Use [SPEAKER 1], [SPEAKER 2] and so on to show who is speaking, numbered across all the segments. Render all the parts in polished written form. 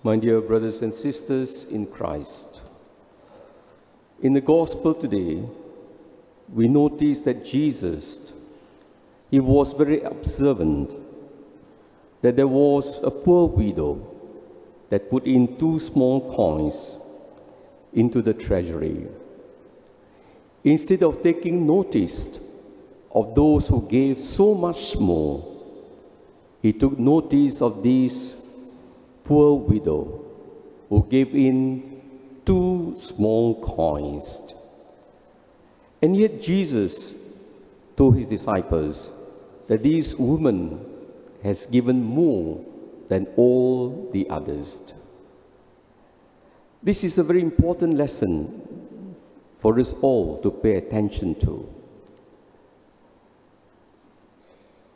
[SPEAKER 1] My dear brothers and sisters in Christ, in the Gospel today, we notice that Jesus, he was very observant that there was a poor widow that put in 2 small coins into the treasury. Instead of taking notice of those who gave so much more, he took notice of this poor widow who gave in 2 small coins. And yet Jesus told his disciples that this woman has given more than all the others. This is a very important lesson for us all to pay attention to.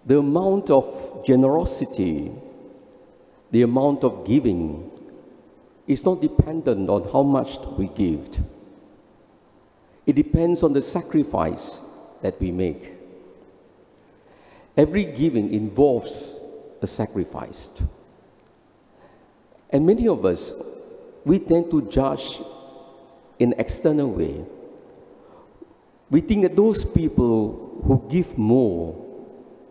[SPEAKER 1] The amount of generosity, the amount of giving is not dependent on how much we give. It depends on the sacrifice that we make. Every giving involves a sacrifice. And many of us, we tend to judge in an external way. We think that those people who give more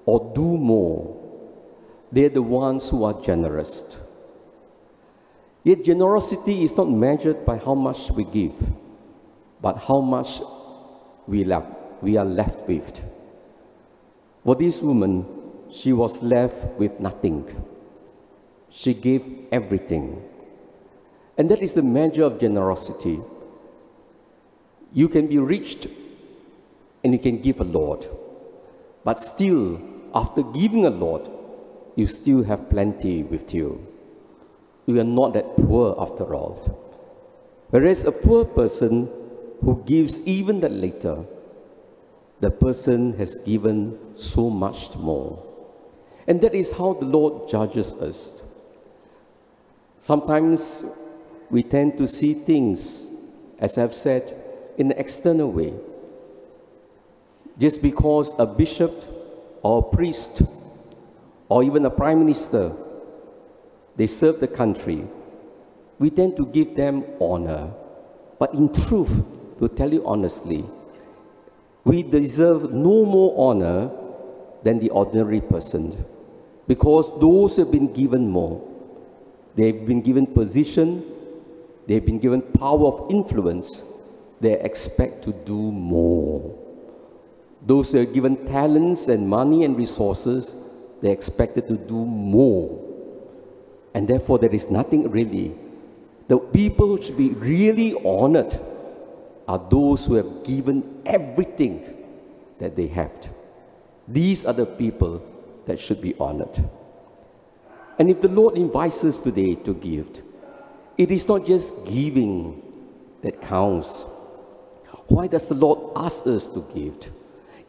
[SPEAKER 1] or do more, they're the ones who are generous. Yet generosity is not measured by how much we give, but how much we are left with. For this woman, she was left with nothing. She gave everything. And that is the measure of generosity. You can be rich and you can give a lot, but still, after giving a lot, you still have plenty with you. You are not that poor after all. Whereas a poor person who gives even that later, the person has given so much more. And that is how the Lord judges us. Sometimes we tend to see things, as I've said, in an external way. Just because a bishop or a priest or even a prime minister, they serve the country, we tend to give them honor. But in truth, to tell you honestly, we deserve no more honor than the ordinary person, because those who have been given more, they've been given position, they've been given power of influence, they expect to do more. Those who are given talents and money and resources, they're expected to do more. And therefore, there is nothing really. The people who should be really honored are those who have given everything that they have. These are the people that should be honored. And if the Lord invites us today to give, it is not just giving that counts. Why does the Lord ask us to give?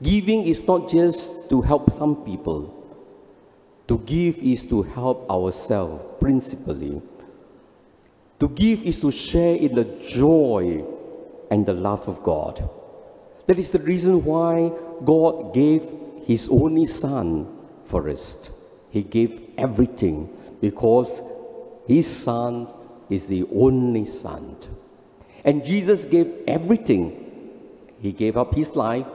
[SPEAKER 1] Giving is not just to help some people. To give is to help ourselves, principally. To give is to share in the joy and the love of God. That is the reason why God gave His only Son for us. He gave everything because His Son is the only Son. And Jesus gave everything. He gave up His life,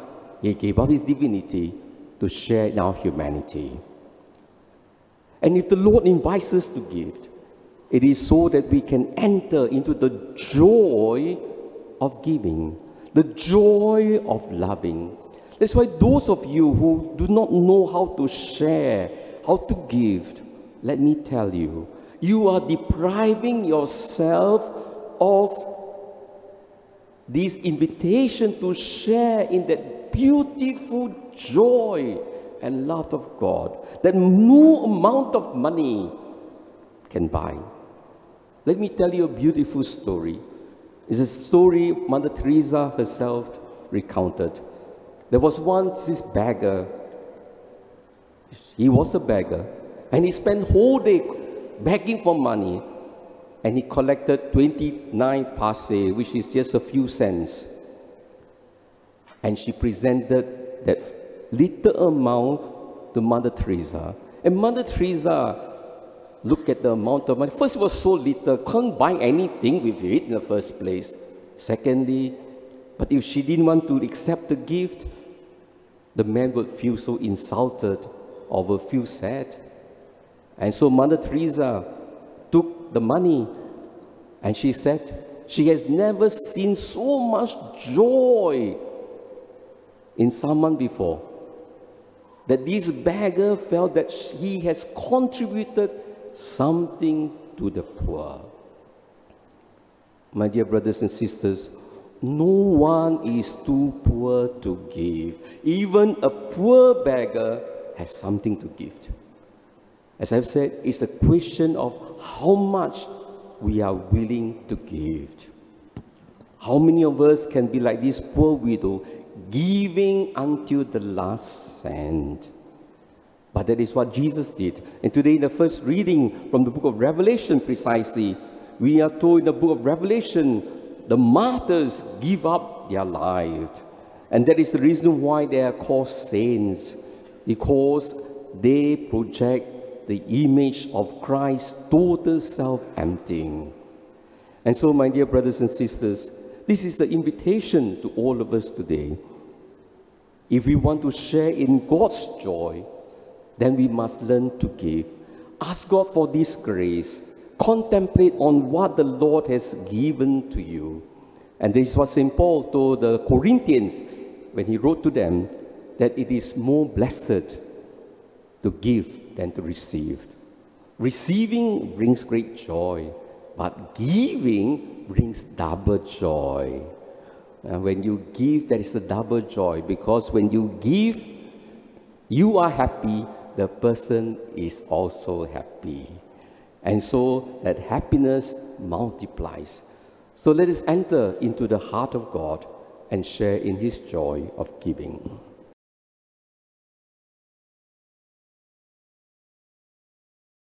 [SPEAKER 1] He gave up His divinity to share in our humanity. And if the Lord invites us to give, it is so that we can enter into the joy of giving, the joy of loving. That's why those of you who do not know how to share, how to give, let me tell you, you are depriving yourself of this invitation to share in that beautiful joy and love of God that no amount of money can buy. Let me tell you a beautiful story. It's a story Mother Teresa herself recounted. There was once this beggar. He was a beggar, and he spent whole day begging for money, and he collected 29 paise, which is just a few cents. And she presented that little amount to Mother Teresa. And Mother Teresa look at the amount of money. First, it was so little, couldn't buy anything with it in the first place. Secondly, but if she didn't want to accept the gift, the man would feel so insulted or would feel sad. And so Mother Teresa took the money and she said she has never seen so much joy in someone before. That this beggar felt that he has contributed something to the poor. My dear brothers and sisters, no one is too poor to give. Even a poor beggar has something to give. As I've said, it's a question of how much we are willing to give. How many of us can be like this poor widow, giving until the last cent? But that is what Jesus did. And today in the first reading from the book of Revelation precisely, we are told in the book of Revelation, the martyrs give up their life. And that is the reason why they are called saints, because they project the image of Christ's total self-emptying. And so, my dear brothers and sisters, this is the invitation to all of us today. If we want to share in God's joy, then we must learn to give. Ask God for this grace. Contemplate on what the Lord has given to you. And this is what St. Paul told the Corinthians when he wrote to them, that it is more blessed to give than to receive. Receiving brings great joy, but giving brings double joy. And when you give, there is a double joy, because when you give, you are happy, the person is also happy. And so that happiness multiplies. So let us enter into the heart of God and share in His joy of giving.